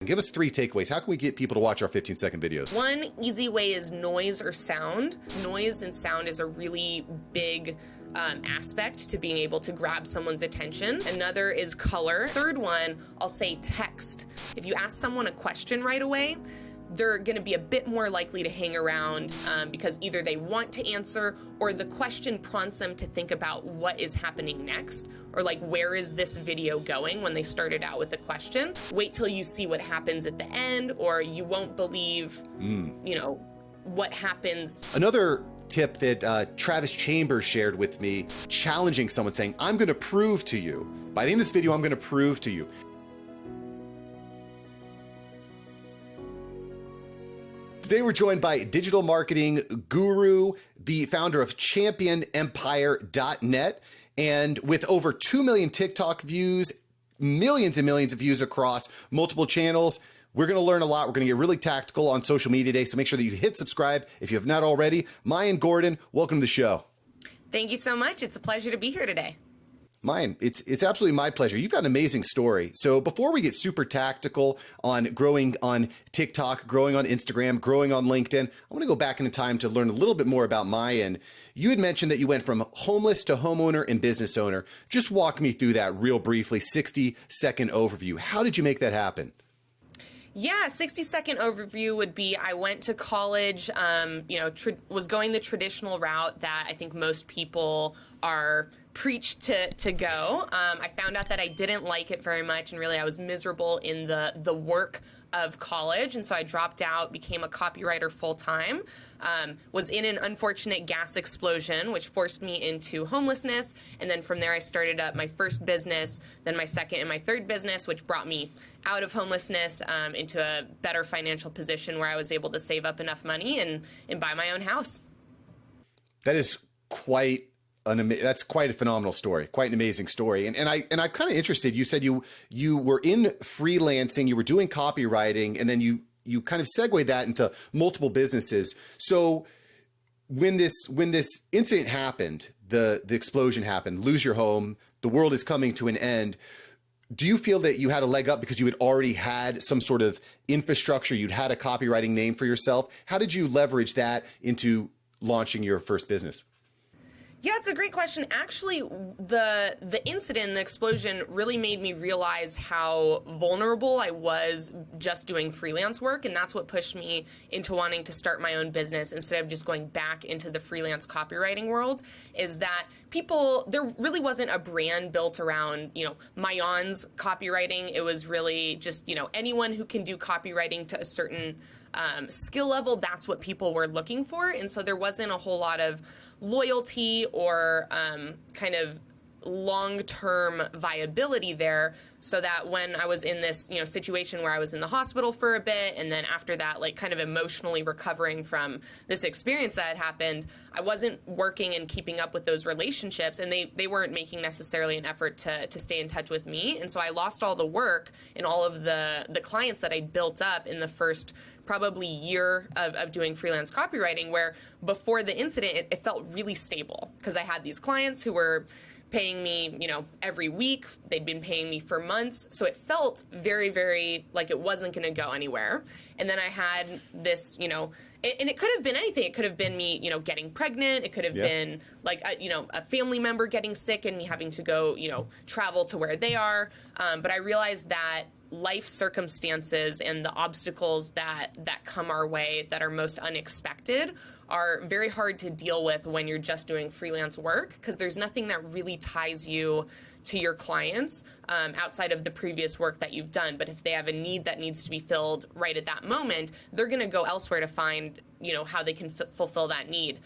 Give us 3 takeaways. How can we get people to watch our 15-second videos? One easy way is noise or sound. Noise and sound is a really big aspect to being able to grab someone's attention. Another is color. Third one, I'll say text. If you ask someone a question right away, they're going to be a bit more likely to hang around because either they want to answer or the question prompts them to think about what is happening next, or like, where is this video going when they started out with the question. Wait till you see what happens at the end, or you won't believe, you know, what happens. Another tip that Travis Chambers shared with me, challenging someone, saying, I'm going to prove to you, by the end of this video, I'm going to prove to you. Today we're joined by digital marketing guru, the founder of championempire.net, and with over 2 million TikTok views, millions and millions of views across multiple channels. We're going to learn a lot. We're going to get really tactical on social media today, so make sure that you hit subscribe if you have not already. Maayan Gordon, welcome to the show. Thank you so much. It's a pleasure to be here today. Maayan, it's absolutely my pleasure. You've got an amazing story. So before we get super tactical on growing on TikTok, growing on Instagram, growing on LinkedIn, I want to go back in time to learn a little bit more about Maayan. You had mentioned that you went from homeless to homeowner and business owner. Just walk me through that real briefly, 60-second overview. How did you make that happen? Yeah, 60-second overview would be, I went to college, was going the traditional route that I think most people are preached to go. I found out that I didn't like it very much, and really I was miserable in the work of college, and so I dropped out, became a copywriter full-time, was in an unfortunate gas explosion, which forced me into homelessness, and then from there I started up my first business, then my second and my third business, which brought me out of homelessness into a better financial position where I was able to save up enough money and buy my own house. That is that's quite a phenomenal story, quite an amazing story. And I'm kind of interested. You said you were in freelancing, you were doing copywriting, and then you kind of segued that into multiple businesses. So when this incident happened, the explosion happened, lose your home, the world is coming to an end. Do you feel that you had a leg up because you had already had some sort of infrastructure, you'd had a copywriting name for yourself? How did you leverage that into launching your first business? Yeah, it's a great question. Actually, the incident, the explosion, really made me realize how vulnerable I was just doing freelance work, and that's what pushed me into wanting to start my own business instead of just going back into the freelance copywriting world, is that there really wasn't a brand built around, Maayan's copywriting. It was really just, anyone who can do copywriting to a certain skill level, that's what people were looking for. And so there wasn't a whole lot of loyalty or kind of long-term viability there, so that when I was in this situation where I was in the hospital for a bit, and then after that, like, kind of emotionally recovering from this experience that had happened, I wasn't working and keeping up with those relationships, and they weren't making necessarily an effort to stay in touch with me. And so I lost all the work and all of the clients that I built up in the first probably year of doing freelance copywriting, where before the incident, it felt really stable because I had these clients who were paying me, every week. They'd been paying me for months. So it felt very, very like it wasn't going to go anywhere. And then I had this, and it could have been anything. It could have been me, getting pregnant. It could have been like, a family member getting sick and me having to go, travel to where they are. But I realized that life circumstances and the obstacles that come our way that are most unexpected are very hard to deal with when you're just doing freelance work, because there's nothing that really ties you to your clients outside of the previous work that you've done. But if they have a need that needs to be filled right at that moment, they're going to go elsewhere to find how they can fulfill that need.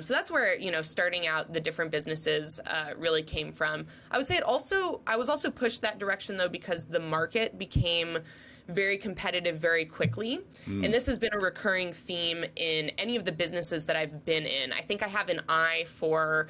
So that's where starting out the different businesses really came from. I would say I was also pushed that direction though, because the market became very competitive very quickly. And this has been a recurring theme in any of the businesses that I've been in. I think I have an eye for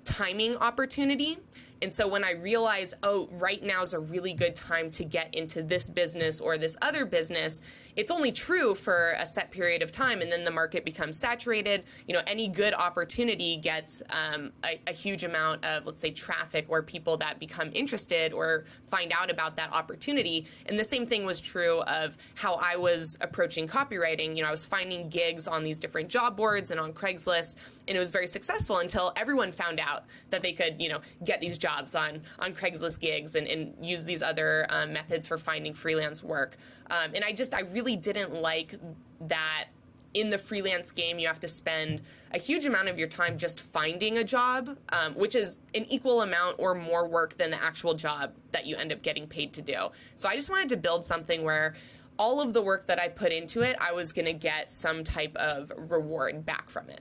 timing opportunity. And so when I realized, oh, right now is a really good time to get into this business or this other business, it's only true for a set period of time, and then the market becomes saturated. Any good opportunity gets a huge amount of, let's say, traffic or people that become interested or find out about that opportunity. And the same thing was true of how I was approaching copywriting. I was finding gigs on these different job boards and on Craigslist, and it was very successful until everyone found out that they could, get these jobs on Craigslist gigs and use these other methods for finding freelance work. And I really didn't like that in the freelance game, you have to spend a huge amount of your time just finding a job, which is an equal amount or more work than the actual job that you end up getting paid to do. So I just wanted to build something where all of the work that I put into it, I was going to get some type of reward back from it.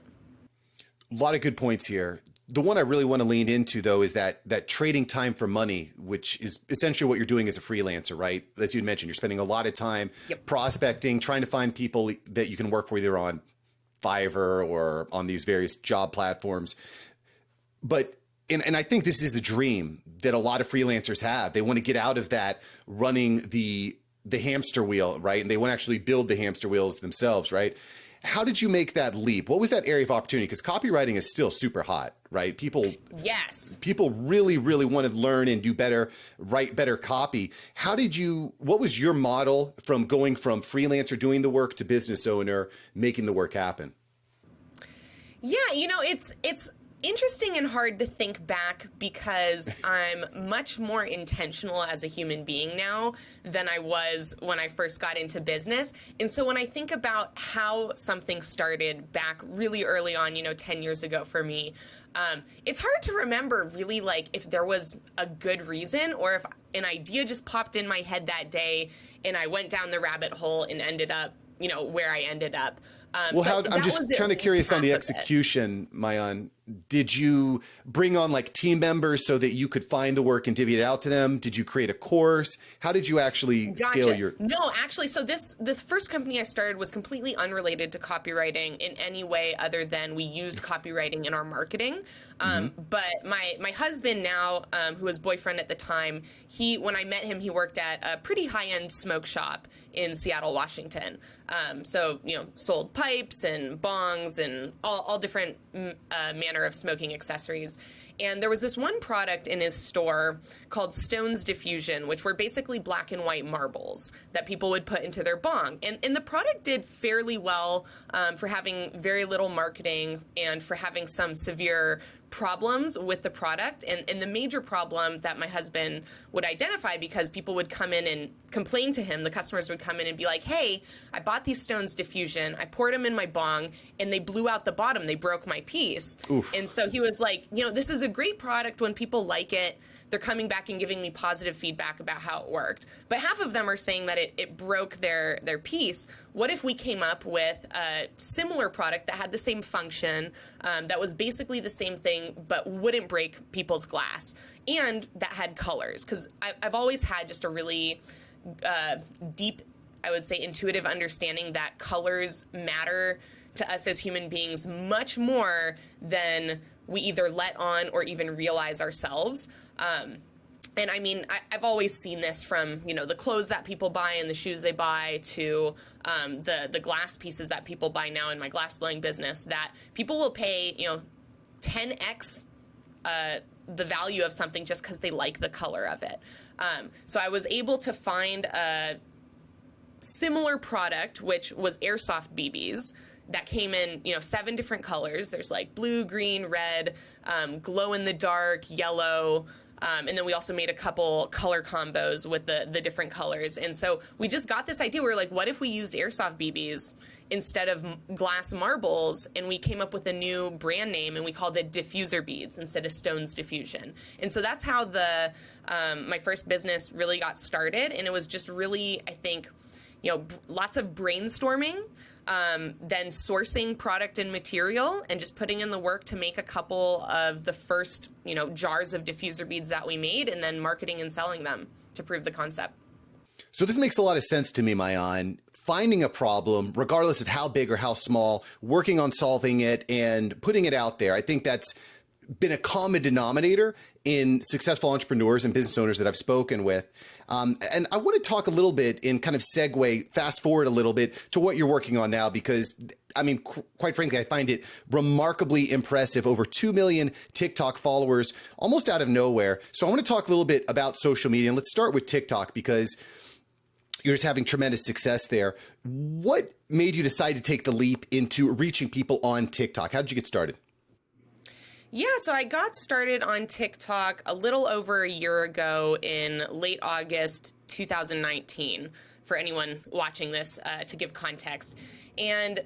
A lot of good points here. The one I really want to lean into, though, is that trading time for money, which is essentially what you're doing as a freelancer, right? As you mentioned, you're spending a lot of time prospecting, trying to find people that you can work with either on Fiverr or on these various job platforms. But and I think this is a dream that a lot of freelancers have. They want to get out of that running the hamster wheel, right? And they want to actually build the hamster wheels themselves, right? How did you make that leap? What was that area of opportunity? Because copywriting is still super hot, right? People really, really want to learn and do better, write better copy. What was your model from going from freelancer doing the work to business owner, making the work happen? Yeah, it's interesting and hard to think back because I'm much more intentional as a human being now than I was when I first got into business. And so when I think about how something started back really early on, 10 years ago for me, it's hard to remember really like if there was a good reason or if an idea just popped in my head that day and I went down the rabbit hole and ended up, where I ended up. I'm just kind of curious on the execution, Maayan. Did you bring on like team members so that you could find the work and divvy it out to them? Did you create a course? How did you actually scale your? No, actually, so the first company I started was completely unrelated to copywriting in any way other than we used copywriting in our marketing. But my husband now, who was boyfriend at the time, when I met him, he worked at a pretty high-end smoke shop in Seattle, Washington. So, sold pipes and bongs and all different manner of smoking accessories. And there was this one product in his store called Stones Diffusion, which were basically black and white marbles that people would put into their bong. And the product did fairly well for having very little marketing and for having some severe problems with the product. And the major problem that my husband would identify, because people would come in and complain to him, the customers would come in and be like, hey, I bought these Stones Diffusion, I poured them in my bong, and they blew out the bottom, they broke my piece. Oof. And so he was like, this is a great product when people like it. They're coming back and giving me positive feedback about how it worked. But half of them are saying that it broke their piece. What if we came up with a similar product that had the same function, that was basically the same thing, but wouldn't break people's glass, and that had colors? Because I've always had just a really deep, I would say, intuitive understanding that colors matter to us as human beings much more than we either let on or even realize ourselves. And I mean, I've always seen this from, the clothes that people buy and the shoes they buy to the glass pieces that people buy now in my glass blowing business, that people will pay, 10x the value of something just because they like the color of it. So I was able to find a similar product, which was airsoft BBs, that came in, 7 different colors. There's like blue, green, red, glow in the dark, yellow. And then we also made a couple color combos with the different colors. And so we just got this idea. We were like, what if we used airsoft BBs instead of glass marbles? And we came up with a new brand name, and we called it Diffuser Beads instead of Stones Diffusion. And so that's how my first business really got started. And it was just really, I think, lots of brainstorming, then sourcing product and material, and just putting in the work to make a couple of the first, jars of diffuser beads that we made, and then marketing and selling them to prove the concept. So this makes a lot of sense to me, Maayan. Finding a problem, regardless of how big or how small, working on solving it and putting it out there. I think that's been a common denominator in successful entrepreneurs and business owners that I've spoken with. And I want to talk a little bit and kind of segue, fast forward a little bit to what you're working on now, because I mean, quite frankly, I find it remarkably impressive. Over 2 million TikTok followers, almost out of nowhere. So I want to talk a little bit about social media, and let's start with TikTok because you're just having tremendous success there. What made you decide to take the leap into reaching people on TikTok? How did you get started? Yeah, so I got started on TikTok a little over a year ago in late August 2019, for anyone watching this, to give context. And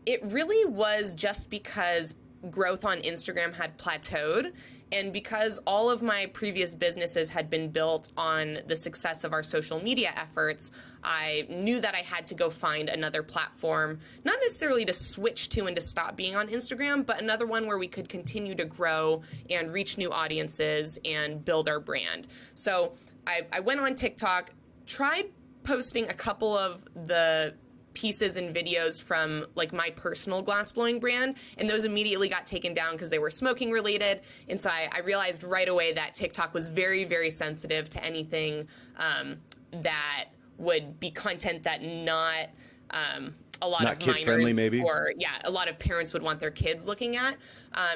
it really was just because growth on Instagram had plateaued, and because all of my previous businesses had been built on the success of our social media efforts, I knew that I had to go find another platform, not necessarily to switch to and to stop being on Instagram, but another one where we could continue to grow and reach new audiences and build our brand. So I went on TikTok, tried posting a couple of the pieces and videos from like my personal glassblowing brand, and those immediately got taken down because they were smoking related. And so I realized right away that TikTok was very, very sensitive to anything that would be content that not a lot not of kid minors friendly, maybe, or a lot of parents would want their kids looking at.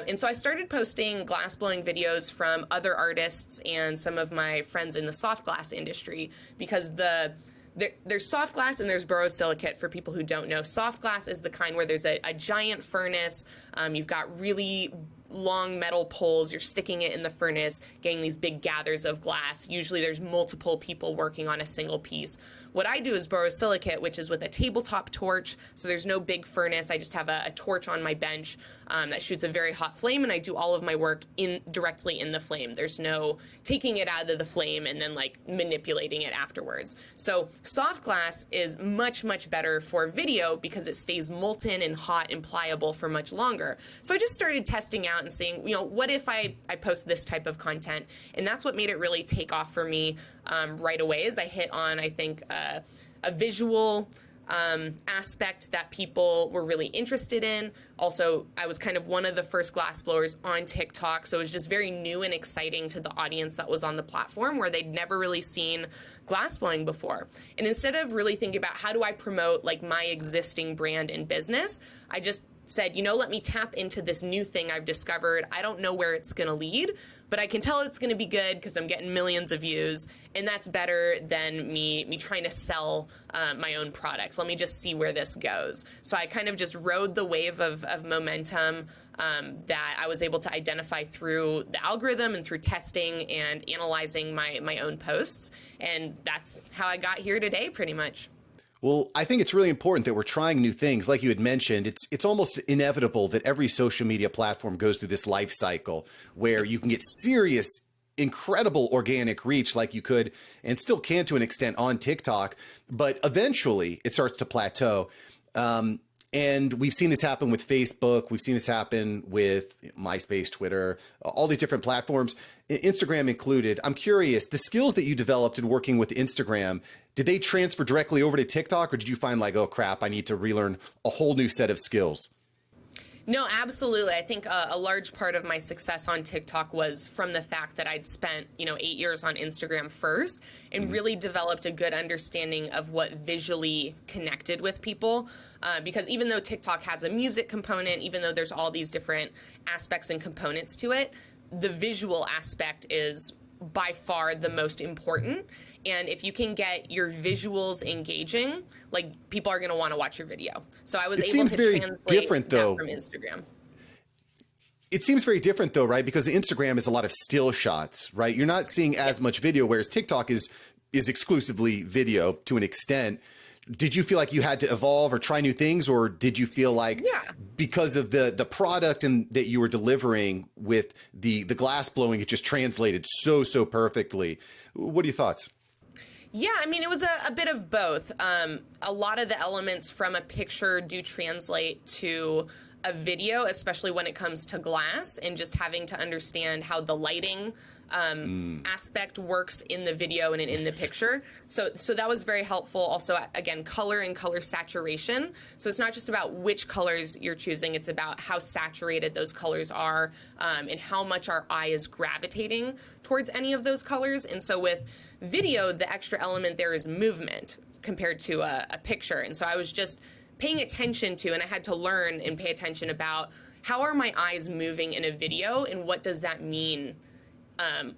And so I started posting glassblowing videos from other artists and some of my friends in the soft glass industry, because there's soft glass and there's borosilicate for people who don't know. Soft glass is the kind where there's a giant furnace. You've got really long metal poles. You're sticking it in the furnace, getting these big gathers of glass. Usually there's multiple people working on a single piece. What I do is borosilicate, which is with a tabletop torch. So there's no big furnace. I just have a torch on my bench that shoots a very hot flame, and I do all of my work directly in the flame. There's no taking it out of the flame and then like manipulating it afterwards. So soft glass is much, much better for video because it stays molten and hot and pliable for much longer. So I just started testing out and seeing, what if I post this type of content? And that's what made it really take off for me right away, is I hit on, I think, a visual aspect that people were really interested in. Also, I was kind of one of the first glassblowers on TikTok, so it was just very new and exciting to the audience that was on the platform, where they'd never really seen glassblowing before. And instead of really thinking about how do I promote like my existing brand and business, I just said, let me tap into this new thing I've discovered. I don't know where it's going to lead, but I can tell it's going to be good because I'm getting millions of views, and that's better than me trying to sell my own products. Let me just see where this goes. So I kind of just rode the wave of momentum that I was able to identify through the algorithm and through testing and analyzing my own posts, and that's how I got here today, pretty much. Well, I think it's really important that we're trying new things. Like you had mentioned, it's almost inevitable that every social media platform goes through this life cycle where you can get serious, incredible organic reach like you could and still can to an extent on TikTok, but eventually it starts to plateau. And we've seen this happen with Facebook. We've seen this happen with MySpace, Twitter, all these different platforms, Instagram included. I'm curious, the skills that you developed in working with Instagram, did they transfer directly over to TikTok, or did you find like, oh crap, I need to relearn a whole new set of skills? No, absolutely. I think a large part of my success on TikTok was from the fact that I'd spent, 8 years on Instagram first and really developed a good understanding of what visually connected with people. Because even though TikTok has a music component, even though there's all these different aspects and components to it, the visual aspect is by far the most important. And if you can get your visuals engaging, like, people are going to want to watch your video. So I was able to translate that from Instagram. It seems very different though, right? Because Instagram is a lot of still shots, right? You're not seeing as much video, whereas TikTok is exclusively video to an extent. Did you feel like you had to evolve or try new things, or did you feel like because of the product and that you were delivering with the glass blowing, it just translated so perfectly? What are your thoughts? Yeah, I mean, it was a bit of both. A lot of the elements from a picture do translate to a video, especially when it comes to glass, and just having to understand how the lighting aspect works in the video and in the picture. So that was very helpful. Also, again, color and color saturation. So it's not just about which colors you're choosing, it's about how saturated those colors are, and how much our eye is gravitating towards any of those colors. And so with video, the extra element there is movement compared to a picture. And so I was just paying attention to, and I had to learn and pay attention about, how are my eyes moving in a video, and what does that mean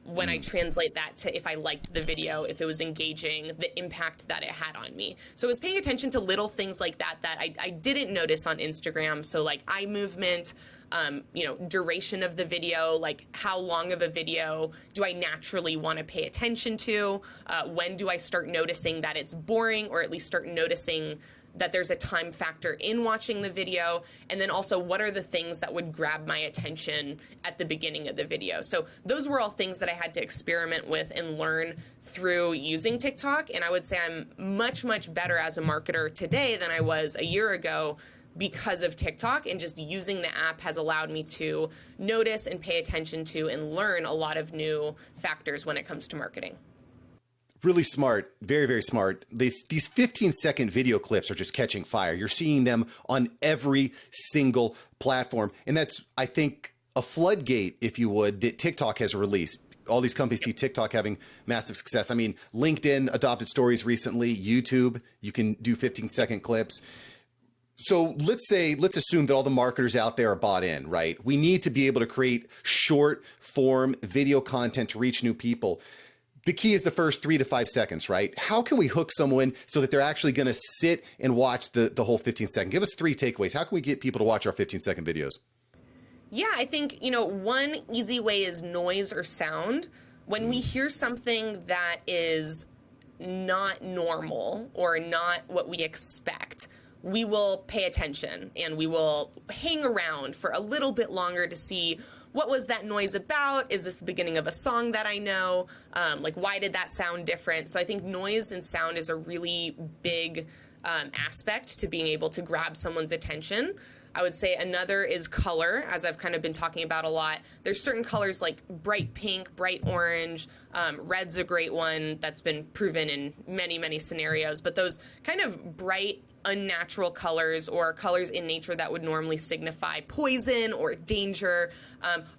when I translate that to if I liked the video, if it was engaging, the impact that it had on me. So I was paying attention to little things like that I didn't notice on Instagram. So like eye movement, duration of the video, like how long of a video do I naturally want to pay attention to? When do I start noticing that it's boring, or at least start noticing that there's a time factor in watching the video? And then also, what are the things that would grab my attention at the beginning of the video? So those were all things that I had to experiment with and learn through using TikTok. And I would say I'm much, much better as a marketer today than I was a year ago because of TikTok, and just using the app has allowed me to notice and pay attention to and learn a lot of new factors when it comes to marketing. Really smart. Very, very smart. These 15-second video clips are just catching fire. You're seeing them on every single platform. And that's, I think, a floodgate, if you would, that TikTok has released. All these companies see TikTok having massive success. I mean, LinkedIn adopted stories recently. YouTube, you can do 15-second clips. So let's assume that all the marketers out there are bought in, right? We need to be able to create short form video content to reach new people. The key is the first 3 to 5 seconds, right? How can we hook someone so that they're actually going to sit and watch the whole 15 second? Give us 3 takeaways. How can we get people to watch our 15-second videos? Yeah, I think, one easy way is noise or sound. When we hear something that is not normal or not what we expect, we will pay attention and we will hang around for a little bit longer to see, what was that noise about? Is this the beginning of a song that I know? Why did that sound different? So I think noise and sound is a really big aspect to being able to grab someone's attention. I would say another is color, as I've kind of been talking about a lot. There's certain colors like bright pink, bright orange, red's a great one that's been proven in many, many scenarios. But those kind of bright, unnatural colors, or colors in nature that would normally signify poison or danger,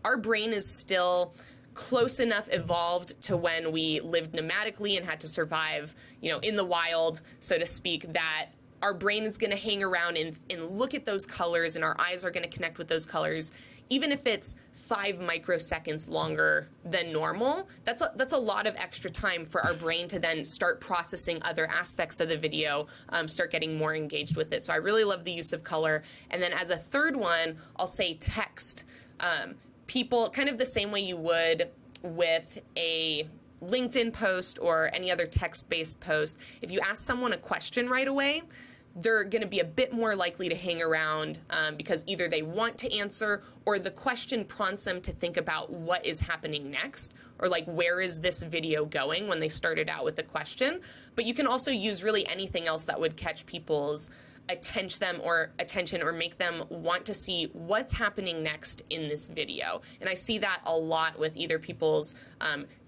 our brain is still close enough evolved to when we lived nomadically and had to survive, in the wild, so to speak, that our brain is going to hang around and look at those colors, and our eyes are going to connect with those colors, even if it's 5 microseconds longer than normal. That's a lot of extra time for our brain to then start processing other aspects of the video, start getting more engaged with it. So I really love the use of color. And then as a third one, I'll say text. People, kind of the same way you would with a LinkedIn post or any other text-based post, if you ask someone a question right away, they're going to be a bit more likely to hang around because either they want to answer, or the question prompts them to think about what is happening next, or like, where is this video going, when they started out with the question. But you can also use really anything else that would catch people's attention or make them want to see what's happening next in this video. And I see that a lot with either people's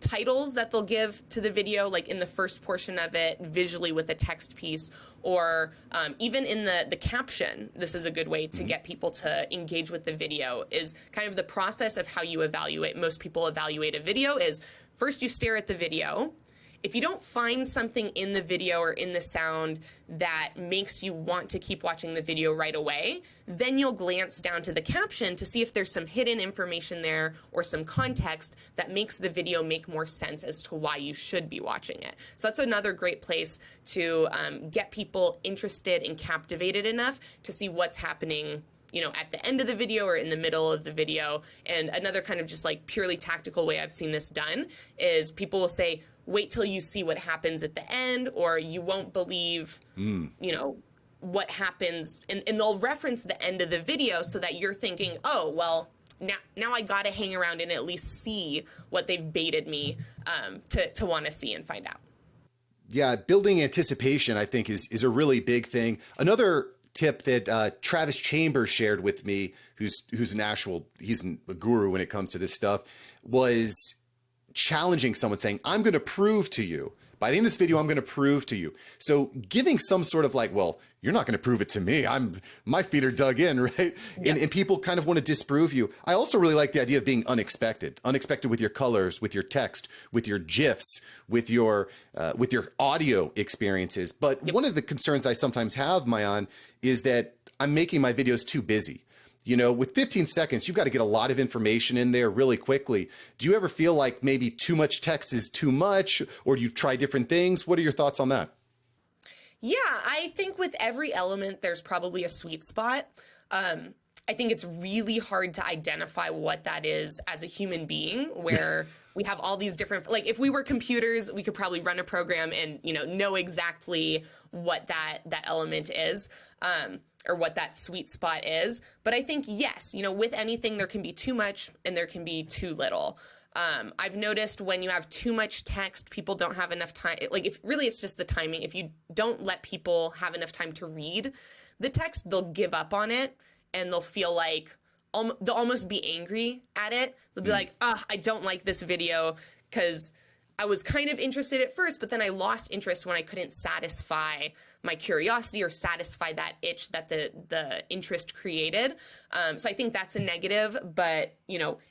titles that they'll give to the video, like in the first portion of it, visually with a text piece, or even in the caption. This is a good way to get people to engage with the video, is kind of the process of how you evaluate. Most people evaluate a video is, first you stare at the video. If you don't find something in the video or in the sound that makes you want to keep watching the video right away, then you'll glance down to the caption to see if there's some hidden information there or some context that makes the video make more sense as to why you should be watching it. So that's another great place to get people interested and captivated enough to see what's happening, at the end of the video or in the middle of the video. And another kind of just like purely tactical way I've seen this done is people will say, wait till you see what happens at the end, or you won't believe, what happens. And they'll reference the end of the video so that you're thinking, oh, well, now I got to hang around and at least see what they've baited me to want to see and find out. Yeah, building anticipation, I think, is a really big thing. Another tip that Travis Chambers shared with me, who's he's a guru when it comes to this stuff, was challenging someone, saying, I'm going to prove to you. By the end of this video, I'm going to prove to you. So giving some sort of like, well, you're not going to prove it to me. My feet are dug in, right? Yeah. And people kind of want to disprove you. I also really like the idea of being unexpected with your colors, with your text, with your GIFs, with your audio experiences. But one of the concerns I sometimes have, Maayan, is that I'm making my videos too busy. You know, with 15 seconds, you've got to get a lot of information in there really quickly. Do you ever feel like maybe too much text is too much, or do you try different things? What are your thoughts on that? Yeah, I think with every element, there's probably a sweet spot. I think it's really hard to identify what that is as a human being, where we have all these different, like if we were computers, we could probably run a program and, know exactly what that element is. Or what that sweet spot is. But I think, yes, with anything, there can be too much and there can be too little. I've noticed when you have too much text, people don't have enough time. Like, if really it's just the timing. If you don't let people have enough time to read the text, they'll give up on it and they'll feel like they'll almost be angry at it. They'll be like, I don't like this video because I was kind of interested at first, but then I lost interest when I couldn't satisfy my curiosity or satisfy that itch that the interest created. So I think that's a negative, but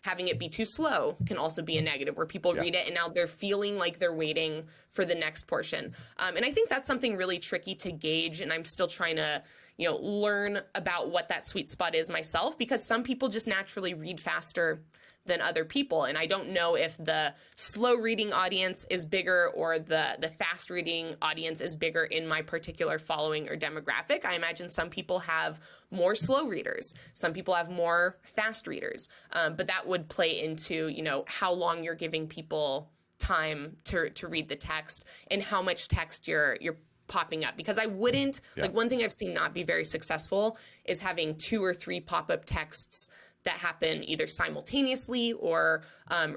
having it be too slow can also be a negative, where people read it and now they're feeling like they're waiting for the next portion. And I think that's something really tricky to gauge, and I'm still trying to learn about what that sweet spot is myself, because some people just naturally read faster than other people. And I don't know if the slow reading audience is bigger or the fast reading audience is bigger in my particular following or demographic. I imagine some people have more slow readers. Some people have more fast readers. But that would play into, how long you're giving people time to read the text and how much text you're popping up. Because I wouldn't, like one thing I've seen not be very successful is having 2 or 3 pop-up texts that happen either simultaneously or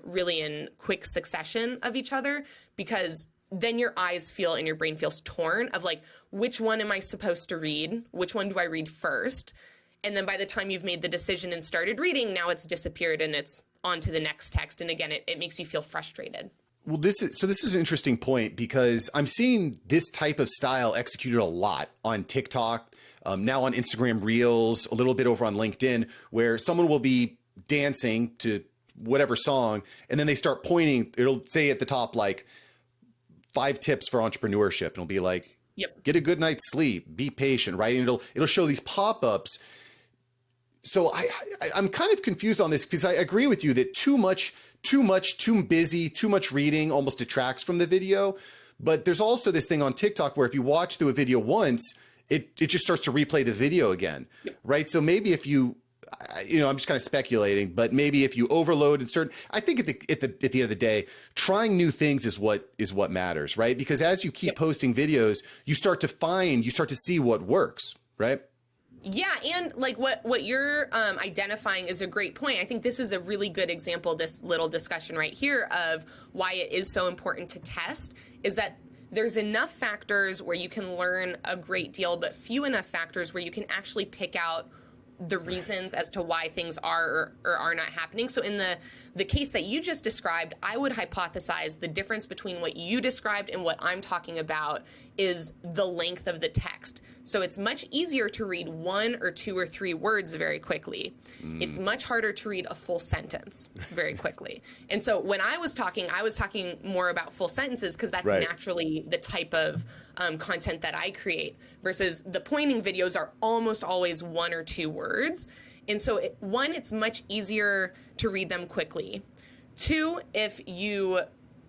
really in quick succession of each other, because then your eyes feel and your brain feels torn of like, which one am I supposed to read? Which one do I read first? And then by the time you've made the decision and started reading, now it's disappeared and it's on to the next text. And again, it makes you feel frustrated. Well, this is an interesting point, because I'm seeing this type of style executed a lot on TikTok, now on Instagram Reels, a little bit over on LinkedIn, where someone will be dancing to whatever song, and then they start pointing. It'll say at the top, like, 5 tips for entrepreneurship. And it'll be like, get a good night's sleep, be patient, right? And it'll show these pop-ups. So I'm kind of confused on this, because I agree with you that too busy, too much reading almost detracts from the video. But there's also this thing on TikTok where if you watch through a video once, it just starts to replay the video again, right? So maybe if you, I'm just kind of speculating, but maybe if you overload and certain, I think at the end of the day, trying new things is what matters, right? Because as you keep posting videos, you start to see what works, right? Yeah, and like what you're identifying is a great point. I think this is a really good example, this little discussion right here, of why it is so important to test, is that there's enough factors where you can learn a great deal, but few enough factors where you can actually pick out the reasons as to why things are or are not happening. So in the case that you just described, I would hypothesize the difference between what you described and what I'm talking about is the length of the text. So it's much easier to read 1 or 2 or 3 words very quickly. It's much harder to read a full sentence very quickly. And so when I was talking more about full sentences, because that's naturally the type of content that I create, versus the pointing videos are almost always 1 or 2 words. And so it's much easier to read them quickly. 2, if you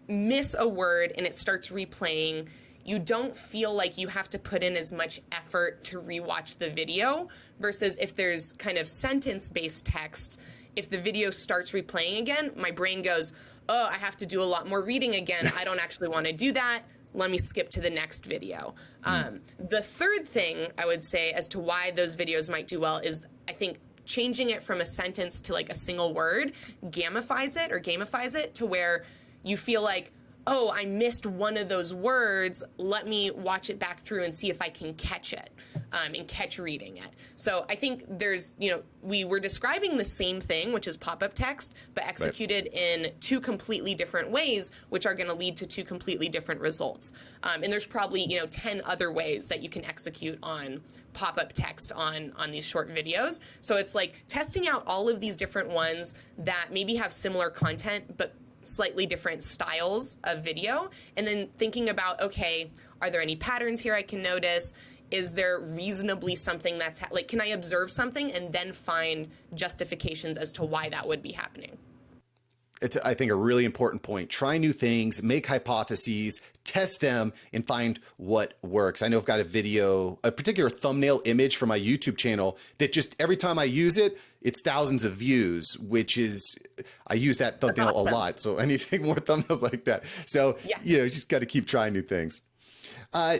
miss a word and it starts replaying, you don't feel like you have to put in as much effort to rewatch the video, versus if there's kind of sentence-based text, if the video starts replaying again, my brain goes, oh, I have to do a lot more reading again. I don't actually want to do that. Let me skip to the next video. The third thing I would say as to why those videos might do well is, I think, changing it from a sentence to like a single word gamifies it to where you feel like, oh, I missed one of those words. Let me watch it back through and see if I can catch it. and catch reading it. So I think there's, we were describing the same thing, which is pop-up text, but executed in two completely different ways, which are going to lead to two completely different results. And there's probably, 10 other ways that you can execute on pop-up text on these short videos. So it's like testing out all of these different ones that maybe have similar content, but slightly different styles of video, and then thinking about, okay, are there any patterns here I can notice? Is there reasonably something that's like, can I observe something and then find justifications as to why that would be happening? It's, I think, a really important point. Try new things, make hypotheses, test them, and find what works. I know I've got a particular thumbnail image for my YouTube channel that just every time I use it, it's thousands of views, which is, I use that thumbnail a lot. So I need to take more thumbnails like that. So, just got to keep trying new things.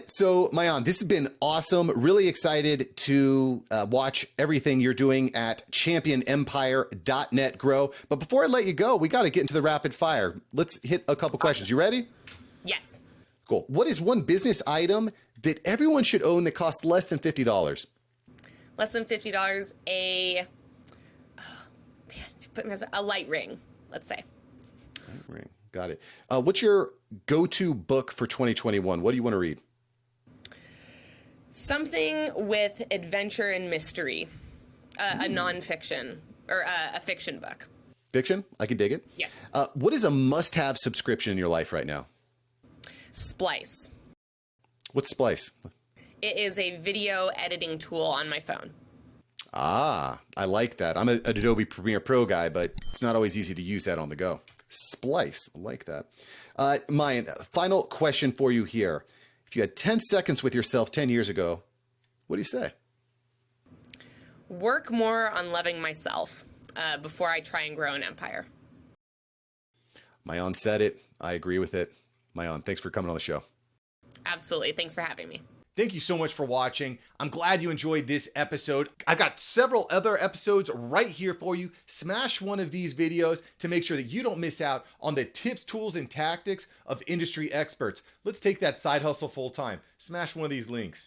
So Maayan, this has been awesome. Really excited to watch everything you're doing at championempire.net grow. But before I let you go, we got to get into the rapid fire. Let's hit a couple questions. You ready? Yes. Cool. What is one business item that everyone should own that costs less than $50? Less than $50, a light ring, let's say. Light ring. Got it. What's your go-to book for 2021? What do you want to read? Something with adventure and mystery, a nonfiction or a fiction book. Fiction? I can dig it. Yeah. What is a must-have subscription in your life right now? Splice. What's Splice? It is a video editing tool on my phone. Ah, I like that. I'm an Adobe Premiere Pro guy, but it's not always easy to use that on the go. Splice. I like that. Maayan, final question for you here. If you had 10 seconds with yourself 10 years ago, what do you say? Work more on loving myself before I try and grow an empire. Maayan said it. I agree with it. Maayan, thanks for coming on the show. Absolutely. Thanks for having me. Thank you so much for watching. I'm glad you enjoyed this episode. I've got several other episodes right here for you. Smash one of these videos to make sure that you don't miss out on the tips, tools, and tactics of industry experts. Let's take that side hustle full time. Smash one of these links.